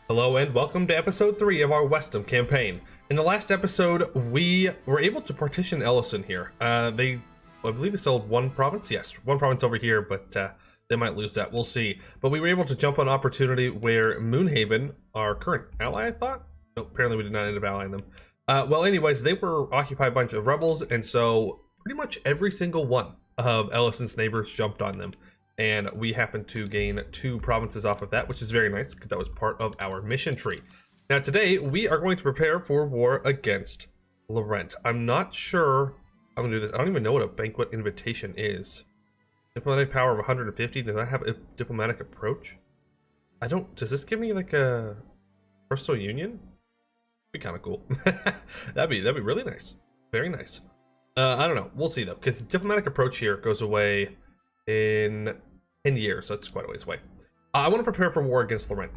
Hello and welcome to episode 3 of our Wesdam campaign. In the last episode, we were able to partition Ellison here. I believe they sold one province. Yes, one province over here, but they might lose that. We'll see. But we were able to jump on opportunity where Moonhaven, our current ally, I thought? No, apparently we did not end up allying them. Well, anyways, they were occupied by a bunch of rebels, and so pretty much every single one of Ellison's neighbors jumped on them. And we happened to gain 2 provinces off of that, which is very nice because that was part of our mission tree. Now today we are going to prepare for war against Lorent. I'm not sure I'm gonna do this. I don't even know what a banquet invitation is. Diplomatic power of 150. Does I have a diplomatic approach? I don't. Does this give me like a personal union? Be kind of cool. that'd be really nice. Very nice. I don't know. We'll see though, because diplomatic approach here goes away in 10 years. That's quite a ways away. I want to prepare for war against Lorent.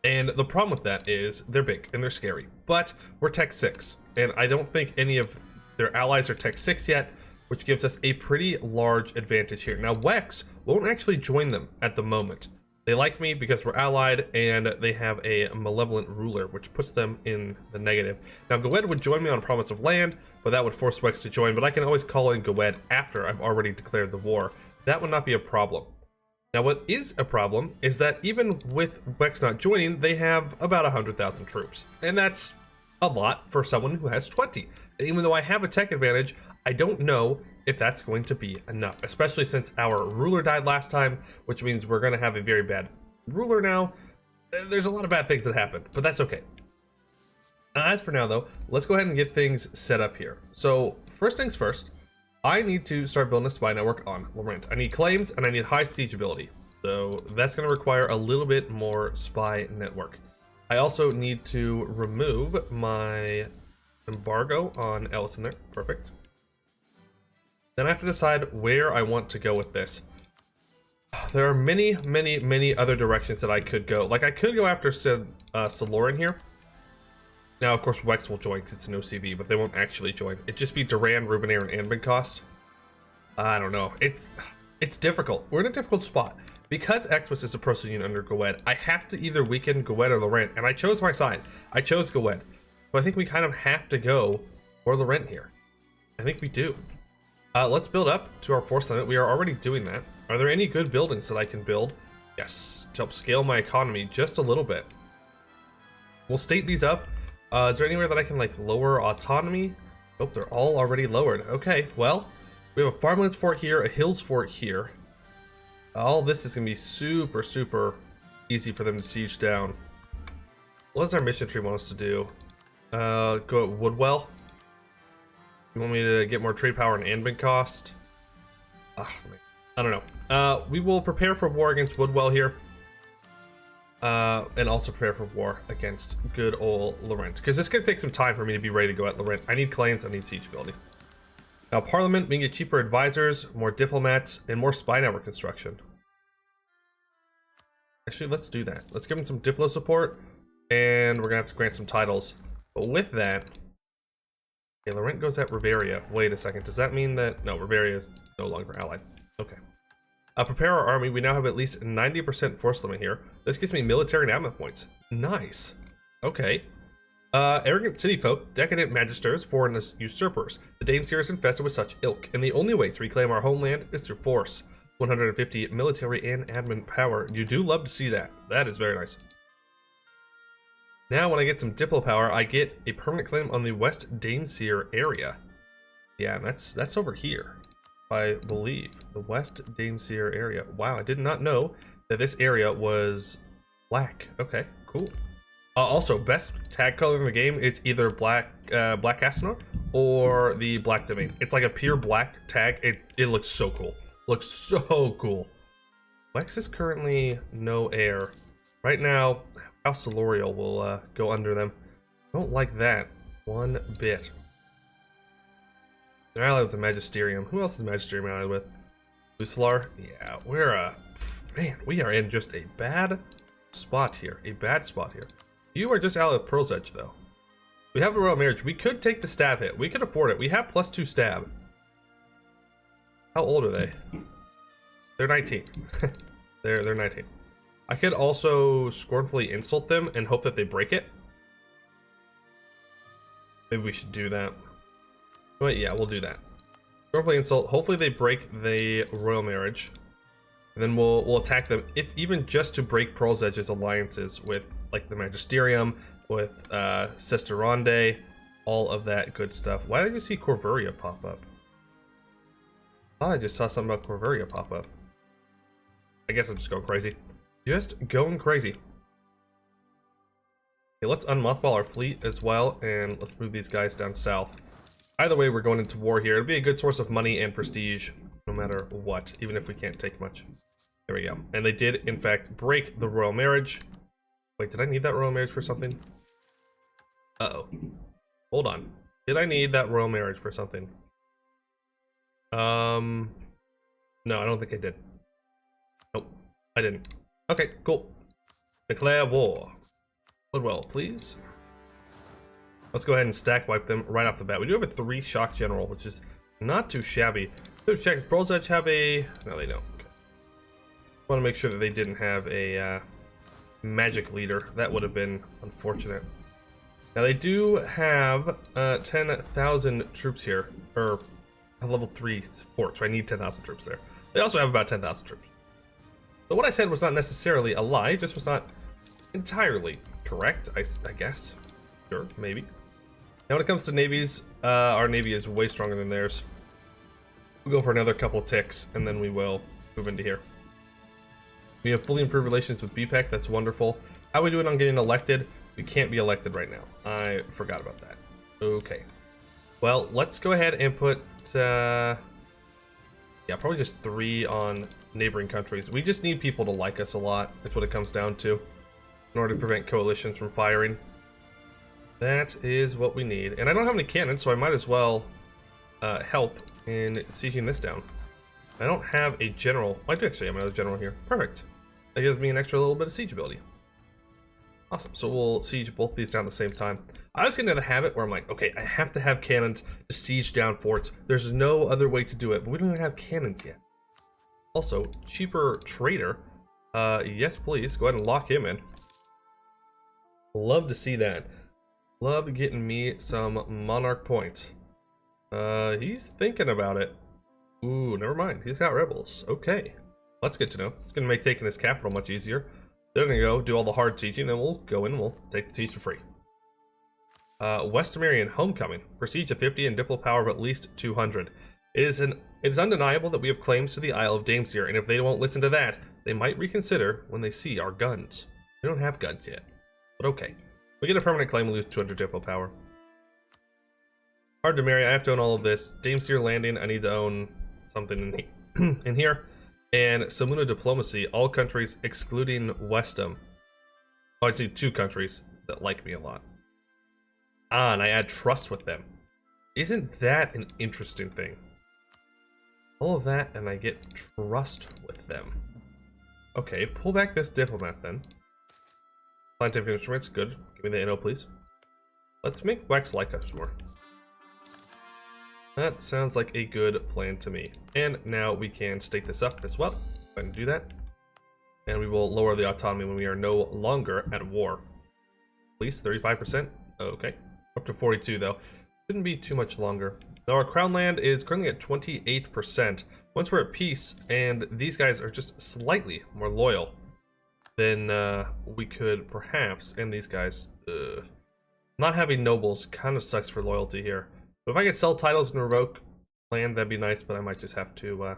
And the problem with that is they're big and they're scary, but we're Tech 6, and I don't think any of their allies are Tech 6 yet, which gives us a pretty large advantage here. Now, Wex won't actually join them at the moment. They like me because we're allied, and they have a malevolent ruler, which puts them in the negative. Now, Goed would join me on a promise of land, but that would force Wex to join, but I can always call in Goed after I've already declared the war. That would not be a problem. Now, what is a problem is that even with Wex not joining, they have about 100,000 troops, and that's a lot for someone who has 20. And even though I have a tech advantage, I don't know if that's going to be enough, especially since our ruler died last time, which means we're going to have a very bad ruler now. There's a lot of bad things that happen, but that's okay. As for now, though, let's go ahead and get things set up here. So first things first, I need to start building a spy network on Lorent. I need claims and I need high siege ability. So that's going to require a little bit more spy network. I also need to remove my embargo on Ellison there. Perfect. Then I have to decide where I want to go with this. There are many other directions that I could go. Like, I could go after Lorent here. Now, of course, Wex will join because it's an OCV, but they won't actually join. It'd just be Duran, Rubenair, and Anben cost. I don't know. It's difficult. We're in a difficult spot. Because Exwis is a personal unit under Goed, I have to either weaken Goed or Lorent, and I chose my side. I chose Goed. So I think we kind of have to go for Lorent here. I think we do. Let's build up to our force limit. We are already doing that. Are there any good buildings that I can build? Yes, to help scale my economy just a little bit. We'll state these up. Is there anywhere that I can like lower autonomy? Nope, they're all already lowered. Okay, well, we have a farmlands fort here, a hills fort here. All this is gonna be super easy for them to siege down. What does our mission tree want us to do? Go at Woodwell. You want me to get more trade power and Anben cost? I don't know. We will prepare for war against Woodwell here. And also prepare for war against good old Lorent. Because it's going to take some time for me to be ready to go at Lorent. I need claims, I need siege ability. Now, Parliament, we can get cheaper advisors, more diplomats, and more spy network construction. Actually, let's do that. Let's give them some Diplo support, and we're going to have to grant some titles. But with that, okay, Lorent goes at Riveria. Wait a second, does that mean that... No, Riveria is no longer allied. Okay. Prepare our army. We now have at least 90% force limit here. This gives me military and admin points. Nice. Okay. Arrogant city folk, decadent magisters, foreign usurpers. The Danes here is infested with such ilk, and the only way to reclaim our homeland is through force. 150 military and admin power. You do love to see that. That is very nice. Now, when I get some Diplo power, I get a permanent claim on the West Daneseer area. Yeah, that's over here, I believe. The West Daneseer area. Wow, I did not know that this area was black. Okay, cool. Also, best tag color in the game is either black Asnor or the black domain. It's like a pure black tag. It looks so cool. Looks so cool. Wex is currently no heir. Right now, House Solorial will go under them. I don't like that one bit. They're allied with the Magisterium. Who else is Magisterium allied with? Lucilar? Yeah, man, we are in just a bad spot here. A bad spot here. You are just allied with Pearl's Edge, though. We have a royal marriage. We could take the stab hit. We could afford it. We have +2 stab. How old are they? They're 19. they're 19. I could also scornfully insult them and hope that they break it. Maybe we should do that. But yeah, we'll do that. Scornfully insult. Hopefully they break the royal marriage. And then we'll attack them, if even just to break Pearl's Edge's alliances with like the Magisterium, with Sisteronde, all of that good stuff. Why did you see Corvuria pop up? I thought I just saw something about Corvuria pop up. I guess I'm just going crazy. Just going crazy. Okay, let's unmothball our fleet as well, and let's move these guys down south. Either way, we're going into war here. It'll be a good source of money and prestige, no matter what, even if we can't take much. There we go. And they did, in fact, break the royal marriage. Wait, did I need that royal marriage for something? Uh-oh. Hold on. Did I need that royal marriage for something? No, I don't think I did. Nope, I didn't. Okay, cool. Declare war. Woodwell, please. Let's go ahead and stack wipe them right off the bat. We do have a 3 shock general, which is not too shabby. So check, does Pearl's Edge have a... No, they don't. Okay. Want to make sure that they didn't have a magic leader. That would have been unfortunate. Now they do have 10,000 troops here, or a level 3 support, so I need 10,000 troops there. They also have about 10,000 troops. So what I said was not necessarily a lie, it just was not entirely correct, I guess. Sure, maybe. Now when it comes to navies, our navy is way stronger than theirs. We'll go for another couple ticks, and then we will move into here. We have fully improved relations with BPEC, that's wonderful. How are we doing on getting elected? We can't be elected right now. I forgot about that. Okay. Well, let's go ahead and put, yeah, probably just 3 on neighboring countries. We just need people to like us a lot. That's what it comes down to, in order to prevent coalitions from firing. That is what we need. And I don't have any cannons, so I might as well help in sieging this down. I don't have a general. I do actually have another general here. Perfect. That gives me an extra little bit of siege ability. Awesome. So we'll siege both these down at the same time. I was getting into the habit where I'm like, okay, I have to have cannons to siege down forts. There's no other way to do it, but we don't even have cannons yet. Also, cheaper trader. Yes, please. Go ahead and lock him in. Love to see that. Love getting me some monarch points. He's thinking about it. Ooh, never mind. He's got rebels. Okay. That's good to know. It's going to make taking his capital much easier. They're going to go do all the hard sieging, then we'll go in and we'll take the siege for free. Westmerian Homecoming. Prestige of 50 and diplo power of at least 200. It is undeniable that we have claims to the Isle of Damesir, and if they won't listen to that, they might reconsider when they see our guns. We don't have guns yet, but okay. We get a permanent claim, we lose 200 diplo power. Hard to marry, I have to own all of this. Damesir Landing, I need to own something in here. And Samuna Diplomacy, all countries excluding Wesdam. Oh, I see 2 countries that like me a lot. Ah, and I add trust with them. Isn't that an interesting thing? All of that, and I get trust with them. Okay, pull back this diplomat then. Scientific instruments, good. Give me the NO, please. Let's make Wex like us more. That sounds like a good plan to me. And now we can stake this up as well. Go ahead and do that. And we will lower the autonomy when we are no longer at war. Please, 35%. Okay. Up to 42 though. Shouldn't be too much longer. Now our crown land is currently at 28%. Once we're at peace and these guys are just slightly more loyal, then we could perhaps end these guys. Not having nobles kind of sucks for loyalty here. But if I could sell titles and revoke land, that'd be nice, but I might just have to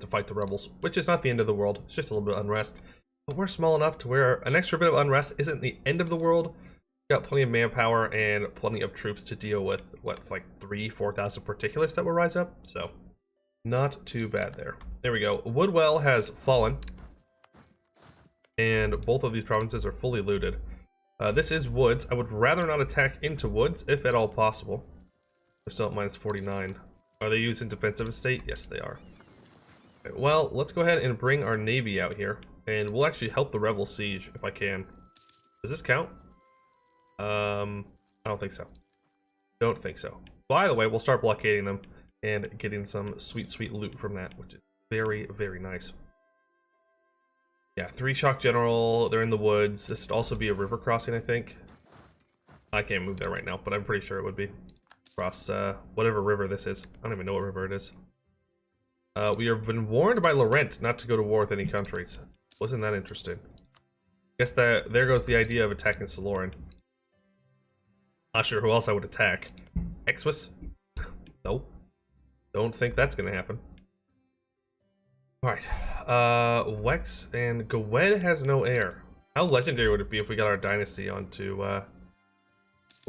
fight the rebels, which is not the end of the world. It's just a little bit of unrest. But we're small enough to where an extra bit of unrest isn't the end of the world. We've got plenty of manpower and plenty of troops to deal with what's like 3,000-4,000 particulates that will rise up. So not too bad there. There we go. Woodwell has fallen. And both of these provinces are fully looted. This is woods. I would rather not attack into woods, if at all possible. We're still at minus 49. Are they using defensive estate? Yes, they are. Okay, well, let's go ahead and bring our navy out here. And we'll actually help the rebel siege, if I can. Does this count? I don't think so. Don't think so. By the way, we'll start blockading them and getting some sweet, sweet loot from that, which is very, very nice. Yeah, 3 shock general. They're in the woods. This would also be a river crossing, I think. I can't move there right now, but I'm pretty sure it would be. Across whatever river this is. I don't even know what river it is. We have been warned by Lorent not to go to war with any countries. Wasn't that interesting? Guess that there goes the idea of attacking Lorent. Not sure who else I would attack. Exwis? Nope. Don't think that's gonna happen. Alright. Wex and Gwed has no heir. How legendary would it be if we got our dynasty onto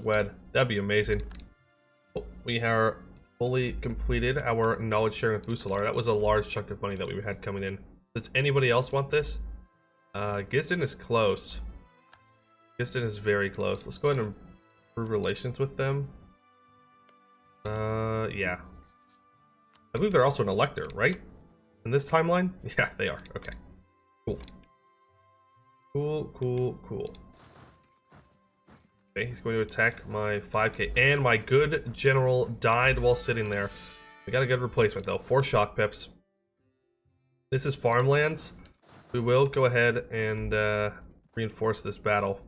Gwed? That'd be amazing. We are fully completed our knowledge sharing with Busalar. That was a large chunk of money that we had coming in. Does anybody else want this? Gisden is close. Gisden is very close. Let's go ahead and improve relations with them. Yeah. I believe they're also an elector, right? In this timeline? Yeah, they are. Okay. Cool. Cool. Okay, he's going to attack my 5k. And my good general died while sitting there. We got a good replacement, though. 4 shock pips. This is farmlands. We will go ahead and reinforce this battle.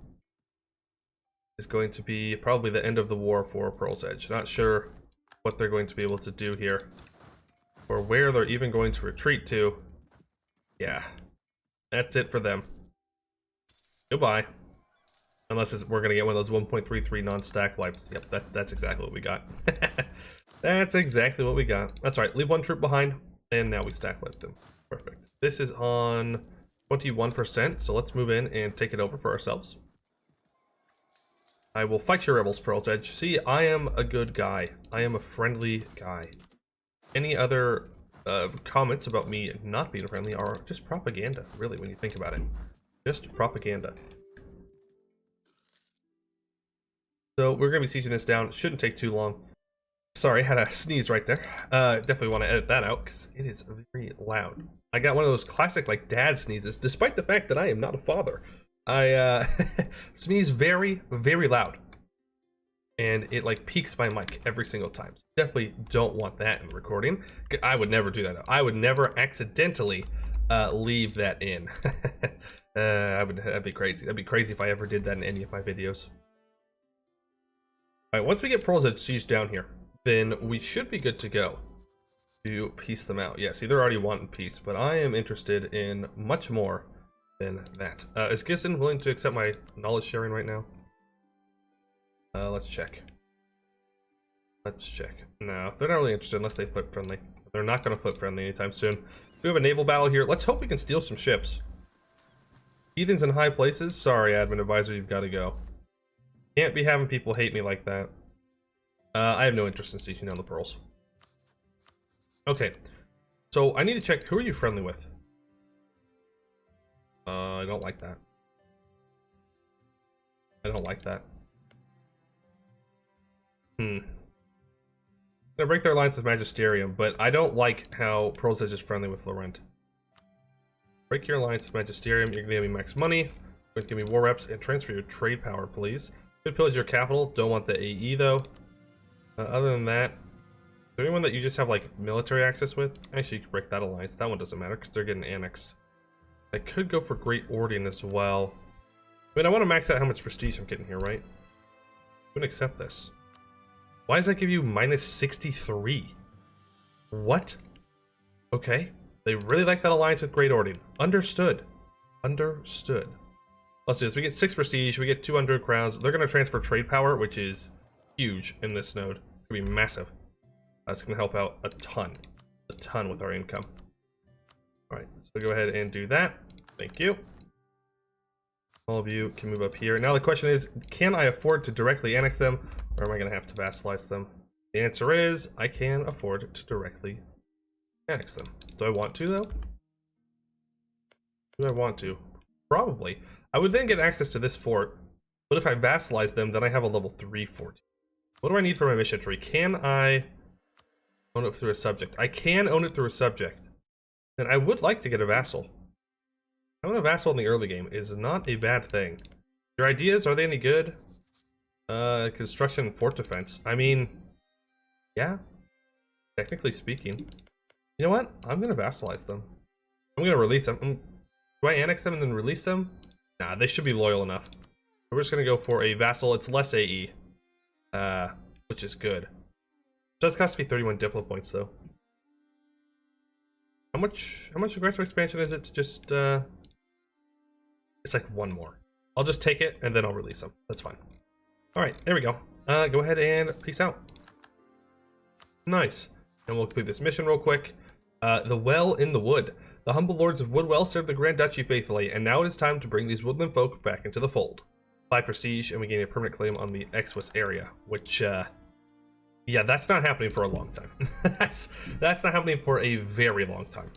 It's going to be probably the end of the war for Pearl's Edge. Not sure what they're going to be able to do here. Or where they're even going to retreat to. Yeah. That's it for them. Goodbye. Unless we're going to get one of those 1.33 non-stack wipes. Yep, that's exactly what we got. That's exactly what we got. That's right. Leave 1 troop behind. And now we stack wipe them. Perfect. This is on 21%. So let's move in and take it over for ourselves. I will fight your rebels, Pearl's Edge. See, I am a good guy. I am a friendly guy. Any other comments about me not being friendly are just propaganda, really, when you think about it. Just propaganda. So we're going to be sieging this down. Shouldn't take too long. Sorry, I had a sneeze right there. Definitely want to edit that out because it is very loud. I got one of those classic like dad sneezes, despite the fact that I am not a father. I sneeze very, very loud. And it like peaks my mic every single time. So definitely don't want that in the recording. I would never do that though. I would never accidentally leave that in. That'd be crazy. That'd be crazy if I ever did that in any of my videos. Alright, once we get Pearl's Edge siege down here, then we should be good to go to piece them out. Yeah, see, they're already wanting peace, but I am interested in much more than that. Is Gisden willing to accept my knowledge sharing right now? Let's check. Let's check. No, they're not really interested unless they flip friendly. They're not going to flip friendly anytime soon. We have a naval battle here. Let's hope we can steal some ships. Heathens in high places? Sorry, admin advisor, you've got to go. Can't be having people hate me like that. I have no interest in sieging down the pearls. Okay, so I need to check, who are you friendly with? I don't like that. I don't like that. I'm gonna break their alliance with Magisterium, but I don't like how Pearl's Edge is friendly with Lorent. Break your alliance with Magisterium, you're gonna give me max money, you're gonna give me war reps, and transfer your trade power, please. Could pillage your capital, don't want the AE though. Other than that, is there anyone that you just have like military access with? Actually, you could break that alliance, that one doesn't matter because they're getting annexed. I could go for Great Ordian as well. I mean, I want to max out how much prestige I'm getting here, right? I'm gonna accept this. Why does that give you minus 63? What? Okay. They really like that alliance with Great Ordian. Understood. Understood. Let's do this. We get 6 prestige. We get 200 crowns. They're going to transfer trade power, which is huge in this node. It's going to be massive. That's going to help out a ton. A ton with our income. Alright, so go ahead and do that. Thank you. All of you can move up here. Now the question is, can I afford to directly annex them, or am I going to have to vassalize them? The answer is, I can afford to directly annex them. Do I want to, though? Do I want to? Probably. I would then get access to this fort, but if I vassalize them, then I have a level 3 fort. What do I need for my mission tree? Can I own it through a subject? I can own it through a subject. And I would like to get a vassal. Having a vassal in the early game is not a bad thing. Your ideas, are they any good? Construction and fort defense. I mean, yeah. Technically speaking. You know what? I'm gonna vassalize them. I'm gonna release them. Do I annex them and then release them? Nah, they should be loyal enough. We're just gonna go for a vassal. It's less AE, which is good. It does cost me 31 Diplo points though. How much aggressive expansion is it to just it's like one more. I'll just take it and then I'll release them. That's fine. Alright, there we go. Go ahead and peace out. Nice. And we'll complete this mission real quick. The Well in the Wood. The humble lords of Woodwell served the Grand Duchy faithfully, and now it is time to bring these woodland folk back into the fold. 5 prestige, and we gain a permanent claim on the Exwis area, which, yeah, that's not happening for a long time. that's not happening for a very long time.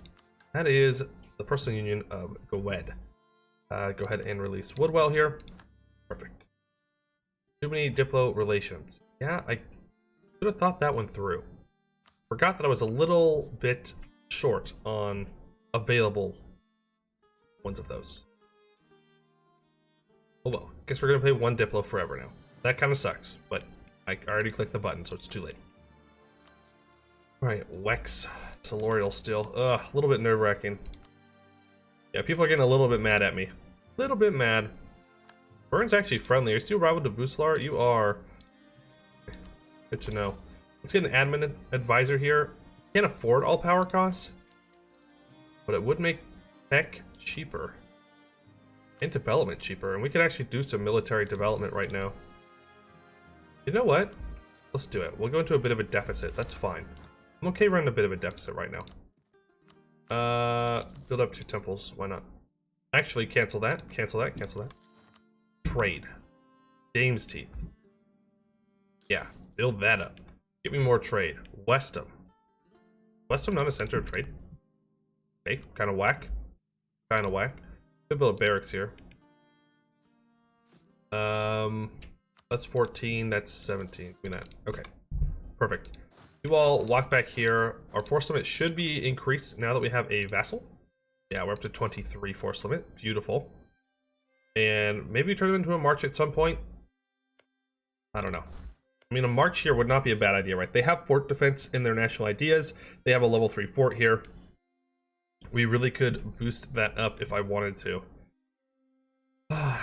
That is the personal union of Gwed. Go ahead and release Woodwell here. Perfect. Too many Diplo relations. Yeah, I should have thought that one through. Forgot that I was a little bit short on available ones of those. Oh well, guess we're gonna play one Diplo forever now. That kind of sucks, but I already clicked the button, so it's too late. Alright, Wex. Solorial still. Ugh, a little bit nerve-wracking. Yeah, people are getting a little bit mad at me. A little bit mad. Vern's actually friendly. Are you still rival to Buslar? You are. Good to know. Let's get an admin advisor here. Can't afford all power costs, but it would make tech cheaper and development cheaper, and we could actually do some military development right now. You know what? Let's do it. We'll go into a bit of a deficit. That's fine. I'm okay running a bit of a deficit right now. Build up 2 temples. Why not? Actually, cancel that. Cancel that. Cancel that. Trade. Dame's Teeth. Yeah, build that up. Get me more trade. Wesdam. Wesdam not a center of trade? Okay, kind of whack. Kind of whack. Could build a barracks here. That's 14. That's 17. Give me that. Okay, perfect. You all walk back here. Our force limit should be increased now that we have a vassal. Yeah, we're up to 23 force limit. Beautiful. And maybe turn them into a march at some point. I don't know. I mean, a march here would not be a bad idea, right? They have fort defense in their national ideas. They have a level 3 fort here. We really could boost that up if I wanted to.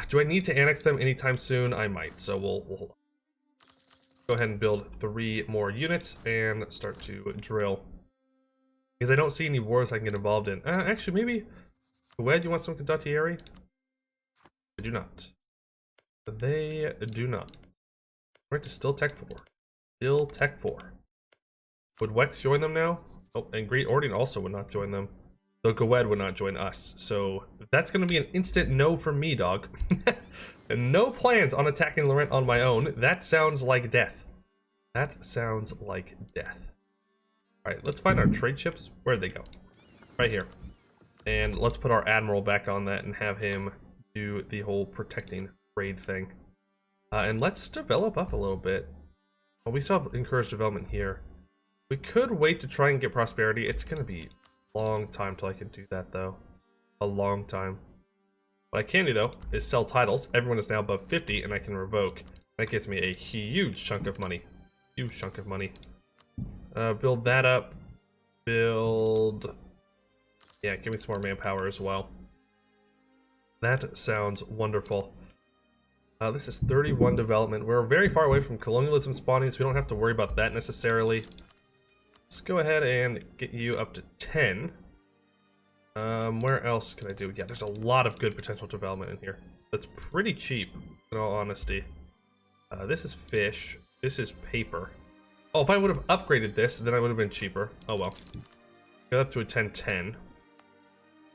Do I need to annex them anytime soon? I might, so we'll hold on. Go ahead and build 3 more units and start to drill. Because I don't see any wars I can get involved in. Actually, maybe... Wed, you want some condottieri? They do not. They do not. We're to still Tech 4. Still Tech 4. Would Wex join them now? Oh, and Great Ordian also would not join them. Though Gwed would not join us. So that's going to be an instant no from me, dog. And no plans on attacking Lorent on my own. That sounds like death. That sounds like death. Alright, let's find our trade ships. Where'd they go? Right here. And let's put our admiral back on that and have him do the whole protecting trade thing. And let's develop up a little bit. Well, we still have encouraged development here. We could wait to try and get prosperity. It's going to be a long time till I can do that, though. A long time. What I can do, though, is sell titles. Everyone is now above 50, and I can revoke. That gives me a huge chunk of money. Huge chunk of money. Build that up. Build... Yeah, give me some more manpower as well. That sounds wonderful. This is 31 development. We're very far away from colonialism spawning, so we don't have to worry about that necessarily. Let's go ahead and get you up to 10. Where else can I do? Yeah, there's a lot of good potential development in here. That's pretty cheap, in all honesty. This is fish. This is paper. Oh, if I would have upgraded this, then I would have been cheaper. Oh well. Got up to a 10-10.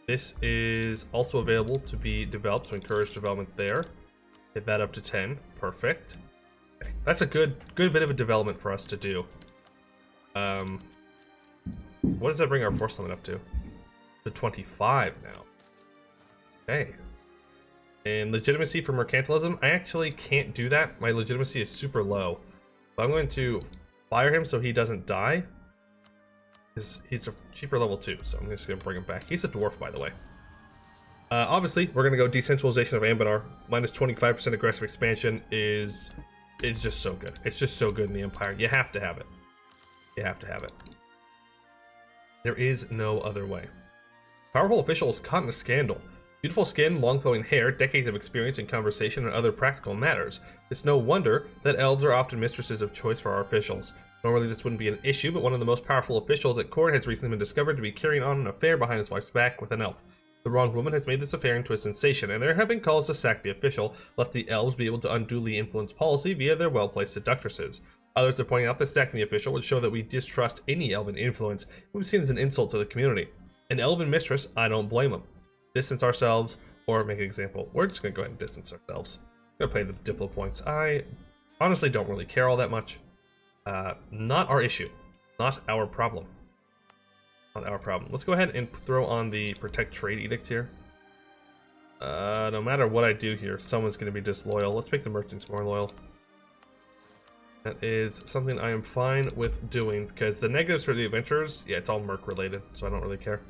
This is also available to be developed, so encourage development there. Hit that up to 10. Perfect. Okay. That's a good bit of a development for us to do. What does that bring our force limit up to? To 25 now. Okay. And legitimacy for mercantilism, I actually can't do that. My legitimacy is super low. But I'm going to fire him so he doesn't die. He's a cheaper level 2, so I'm just going to bring him back. He's a dwarf, by the way. Obviously, we're going to go decentralization of Anbennar. Minus 25% aggressive expansion is just so good. It's just so good in the Empire. You have to have it. You have to have it. There is no other way. Powerful official is caught in a scandal. Beautiful skin, long flowing hair, decades of experience in conversation and other practical matters. It's no wonder that elves are often mistresses of choice for our officials. Normally this wouldn't be an issue, but one of the most powerful officials at court has recently been discovered to be carrying on an affair behind his wife's back with an elf. The wronged woman has made this affair into a sensation, and there have been calls to sack the official, lest the elves be able to unduly influence policy via their well-placed seductresses. Others are pointing out that sacking the official would show that we distrust any elven influence, and we've seen as an insult to the community. An elven mistress, I don't blame them. Distance ourselves, or make an example. We're just going to go ahead and distance ourselves. I'm going to play the Diplo points. I honestly don't really care all that much. Not our issue. Not our problem. Not our problem. Let's go ahead and throw on the Protect Trade Edict here. No matter what I do here, someone's going to be disloyal. Let's make the merchants more loyal. That is something I am fine with doing, because the negatives for the adventurers, yeah, it's all merc related, so I don't really care.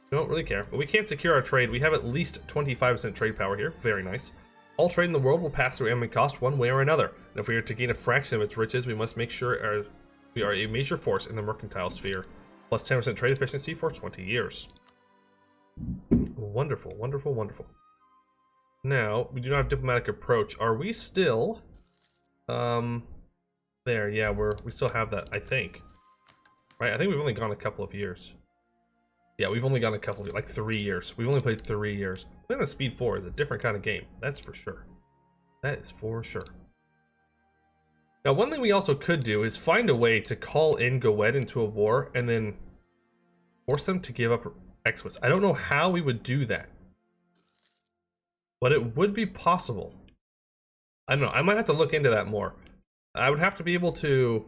Don't really care, but we can't secure our trade. We have at least 25% trade power here. Very nice. All trade in the world will pass through enemy cost one way or another. And if we are to gain a fraction of its riches, we must make sure we are a major force in the mercantile sphere. Plus 10% trade efficiency for 20 years. Wonderful, wonderful, wonderful. Now, we do not have diplomatic approach. Are we still... there, yeah, we still have that, I think. Right, I think we've only gone a couple of years. Yeah, we've only gone a couple of, like 3 years. We've only played 3 years. Playing on Speed 4 is a different kind of game. That's for sure. That is for sure. Now, one thing we also could do is find a way to call in Goed into a war and then force them to give up Exwis. I don't know how we would do that, but it would be possible. I don't know. I might have to look into that more. I would have to be able to...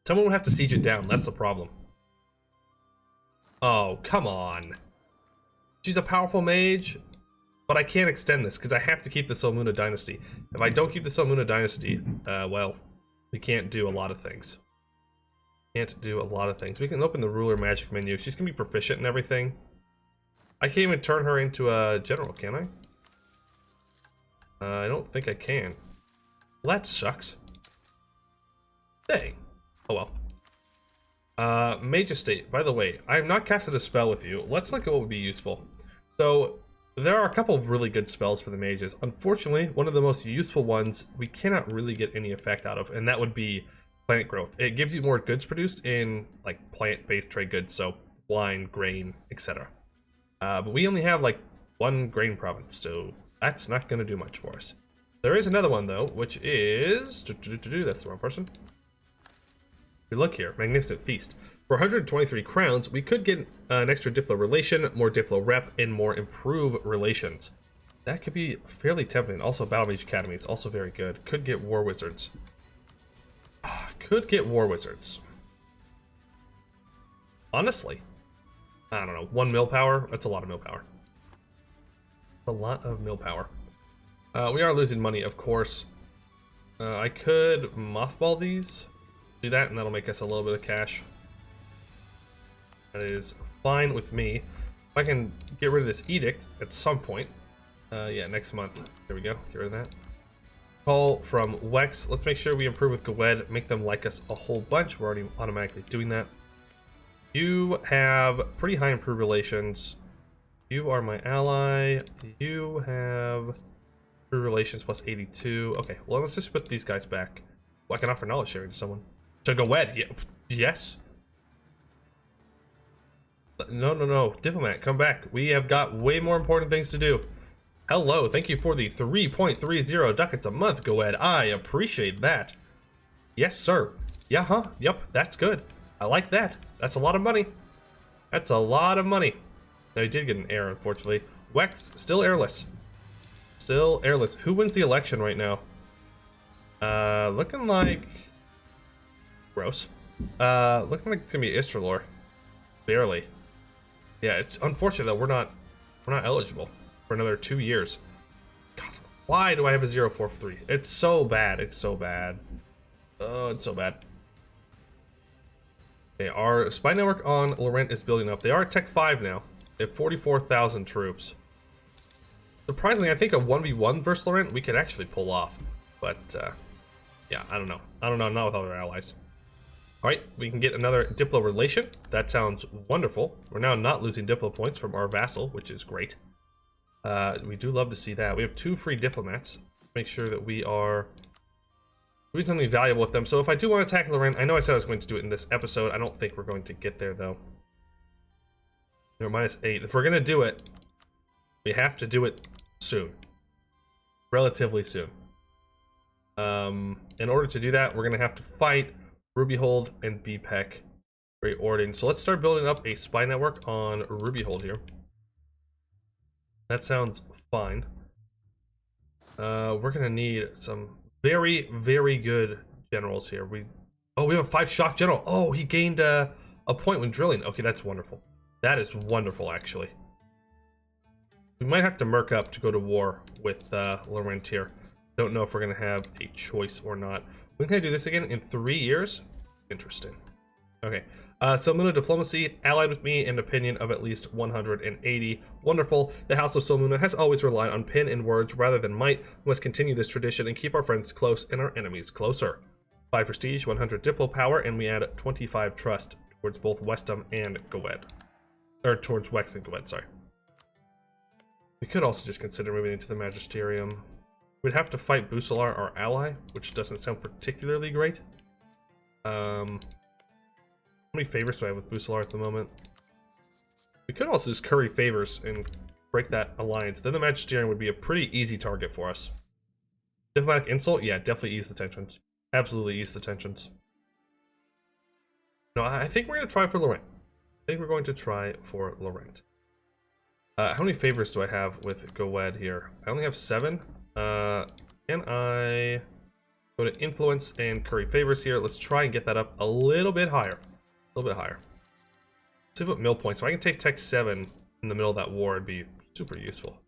Someone would have to siege it down. That's the problem. Oh, come on. She's a powerful mage, but I can't extend this because I have to keep the Silmuna Dynasty. If I don't keep the Silmuna Dynasty, well, we can't do a lot of things. Can't do a lot of things. We can open the ruler magic menu. She's going to be proficient in everything. I can't even turn her into a general, can I? I don't think I can. Well, that sucks. Dang. Oh well. Mage Estate. By the way, I have not casted a spell with you. Let's look at what would be useful. So, there are a couple of really good spells for the mages. Unfortunately, one of the most useful ones we cannot really get any effect out of, and that would be plant growth. It gives you more goods produced in, like, plant-based trade goods, so wine, grain, etc. But we only have, like, 1 grain province, so that's not going to do much for us. There is another one, though, which is... That's the wrong person. We look here, Magnificent Feast. For 123 crowns, we could get an extra Diplo relation, more Diplo rep, and more improve relations. That could be fairly tempting. Also, Battle Mage Academy is also very good. Could get War Wizards. Could get War Wizards. Honestly, I don't know. 1 mill power? That's a lot of mill power. A lot of mill power. We are losing money, of course. I could mothball these. Do that, and that'll make us a little bit of cash. That is fine with me. If I can get rid of this edict at some point. Yeah, next month. There we go. Get rid of that. Call from Wex. Let's make sure we improve with Goed. Make them like us a whole bunch. We're already automatically doing that. You have pretty high improved relations. You are my ally. You have improved relations plus 82. Okay, well, let's just put these guys back. Well, I can offer knowledge sharing to someone. To Goed, yeah, yes. No. Diplomat, come back. We have got way more important things to do. Hello, thank you for the 3.30 ducats a month, Goed. I appreciate that. Yes, sir. Yeah, huh? Yep, that's good. I like that. That's a lot of money. That's a lot of money. Now, he did get an heir, unfortunately. Wex, still heirless. Still heirless. Who wins the election right now? Looking like... Gross. Looking like it's gonna be Istralor. Barely. Yeah, it's unfortunate that we're not eligible for another 2 years. God, why do I have a 043? It's so bad. It's so bad. Oh, it's so bad. Okay, our spy network on Lorent is building up. They are at Tech 5 now. They have 44,000 troops. Surprisingly, I think a 1v1 versus Lorent we could actually pull off. But, yeah, I don't know. Not with other allies. All right, we can get another Diplo relation. That sounds wonderful. We're now not losing Diplo points from our vassal, which is great. We do love to see that. We have 2 free diplomats. Make sure that we are doing something valuable with them. So if I do want to attack Lorent, I know I said I was going to do it in this episode. I don't think we're going to get there, though. They're -8. If we're going to do it, we have to do it soon. Relatively soon. In order to do that, we're going to have to fight Rubyhold and BPEC Great Ording. So let's start building up a spy network on Rubyhold here. That sounds fine. We're going to need some very, very good generals here. We have a 5 shock general. Oh, he gained a point when drilling. Okay, that's wonderful. That is wonderful, actually. We might have to merc up to go to war with Lorent here. Don't know if we're going to have a choice or not. When can I do this again? In 3 years? Interesting. Okay. So Silmuna diplomacy, allied with me in opinion of at least 180. Wonderful. The House of Silmuna has always relied on pen and words rather than might. We must continue this tradition and keep our friends close and our enemies closer. 5 prestige, 100 diplo power, and we add 25 trust towards both Wesdam and Gowed. Or towards Wex and Gowed, sorry. We could also just consider moving into the Magisterium. We'd have to fight Busalar, our ally, which doesn't sound particularly great. How many favors do I have with Busalar at the moment? We could also just curry favors and break that alliance. Then the Magisterium would be a pretty easy target for us. Diplomatic insult? Yeah, definitely ease the tensions. Absolutely ease the tensions. No, I think we're going to try for Lorent. I think we're going to try for Lorent. How many favors do I have with Gowed here? I only have 7. Can I go to influence and curry favors here? Let's try and get that up a little bit higher. A little bit higher. Let's see what mill points. So I can take Tech 7 in the middle of that war. It'd be super useful.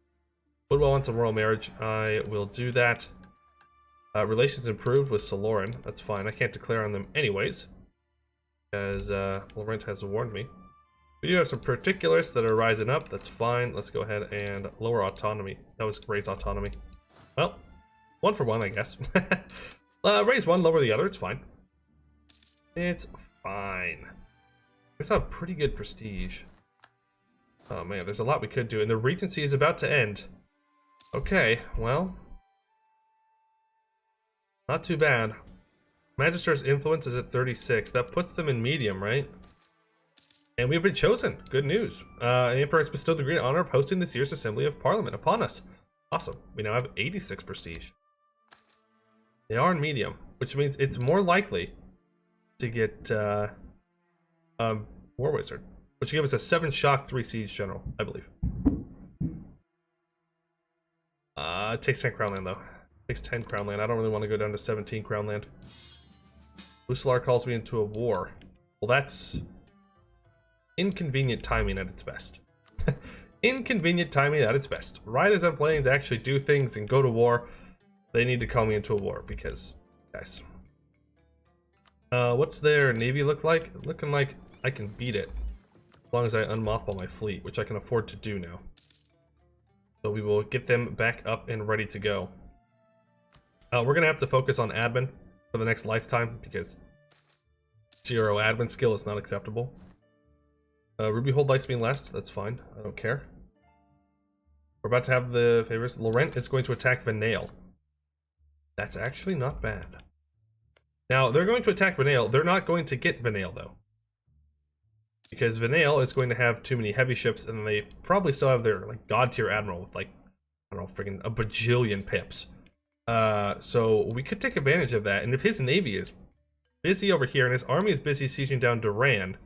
Woodwell wants a royal marriage. I will do that. Relations improved with Lorent. That's fine. I can't declare on them anyways, as Lorent has warned me. We do have some particulars that are rising up. That's fine. Let's go ahead and lower autonomy. That was raise autonomy. Well, 1 for 1, I guess. Raise 1, lower the other. It's fine. It's fine. We still have pretty good prestige. Oh man, there's a lot we could do, and the Regency is about to end. Okay, well, not too bad. Magister's influence is at 36. That puts them in medium, right? And we've been chosen. Good news. The Emperor has bestowed the great honor of hosting this year's Assembly of Parliament upon us. Awesome. We now have 86 prestige. They are in medium, which means it's more likely to get War Wizard, which will give us a 7 shock, 3 siege general, I believe. It takes 10 crown land though. It takes 10 crown land. I don't really want to go down to 17 crown land. Busalar calls me into a war. Well, that's inconvenient timing at its best. Inconvenient timing at its best. Right as I'm planning to actually do things and go to war, they need to call me into a war because, guys. What's their navy look like? Looking like I can beat it as long as I unmothball my fleet, which I can afford to do now. So we will get them back up and ready to go. We're gonna have to focus on admin for the next lifetime because 0 admin skill is not acceptable. Rubyhold likes me less. That's fine. I don't care. We're about to have the favors. Lorent is going to attack Venale. That's actually not bad. Now, they're going to attack Venale. They're not going to get Venale, though. Because Venale is going to have too many heavy ships, and they probably still have their like god tier admiral with like, I don't know, freaking a bajillion pips. So we could take advantage of that. And if his navy is busy over here and his army is busy sieging down Durand,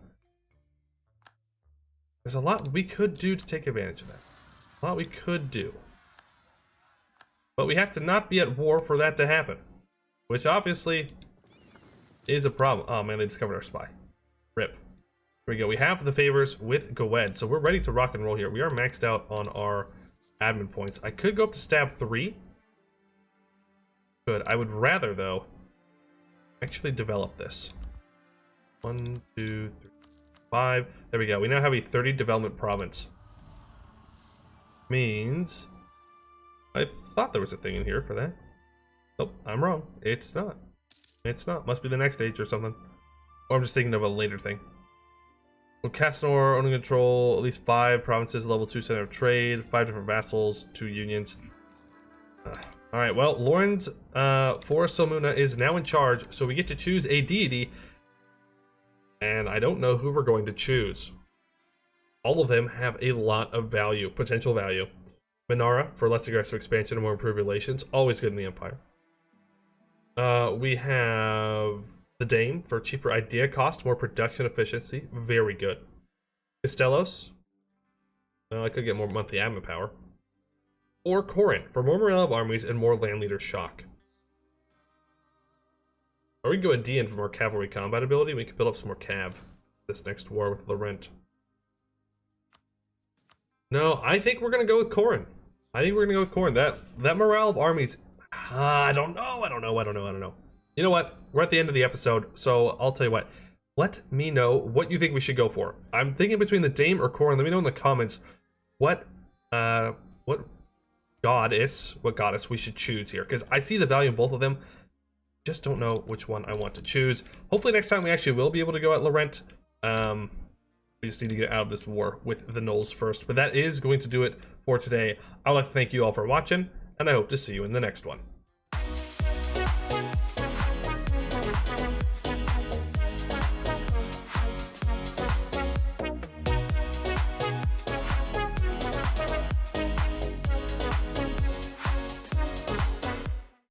there's a lot we could do to take advantage of that. A lot we could do. But we have to not be at war for that to happen. Which obviously is a problem. Oh man, they discovered our spy. Rip. Here we go. We have the favors with Gowed, so we're ready to rock and roll here. We are maxed out on our admin points. I could go up to stab 3. Good. I would rather, though, actually develop this. 1, 2, 3, 5. There we go. We now have a 30 development province. Means I thought there was a thing in here for that. Oh, I'm wrong. It's not. It's not. Must be the next age or something. Or I'm just thinking of a later thing. With Castor owning control, at least 5 provinces, level 2 center of trade, 5 different vassals, 2 unions. Alright, well, Lorent's Forest Salmuna is now in charge, so we get to choose a deity. And I don't know who we're going to choose. All of them have a lot of value, potential value. Minara for less aggressive expansion and more improved relations, always good in the Empire. We have the Dame for cheaper idea cost, more production efficiency, very good. Castellos, I could get more monthly admin power. Or Corin for more morale of armies and more land leader shock. Or we can go a DN for more cavalry combat ability. We can build up some more cav this next war with Lorent. No, I think we're gonna go with Corin. That morale of armies. I don't know. You know what? We're at the end of the episode, so I'll tell you what. Let me know what you think we should go for. I'm thinking between the Dame or Corin. Let me know in the comments what goddess we should choose here, because I see the value in both of them. Just don't know which one I want to choose. Hopefully next time we actually will be able to go at Lorent. We just need to get out of this war with the Knolls first. But that is going to do it for today. I'd like to thank you all for watching, and I hope to see you in the next one.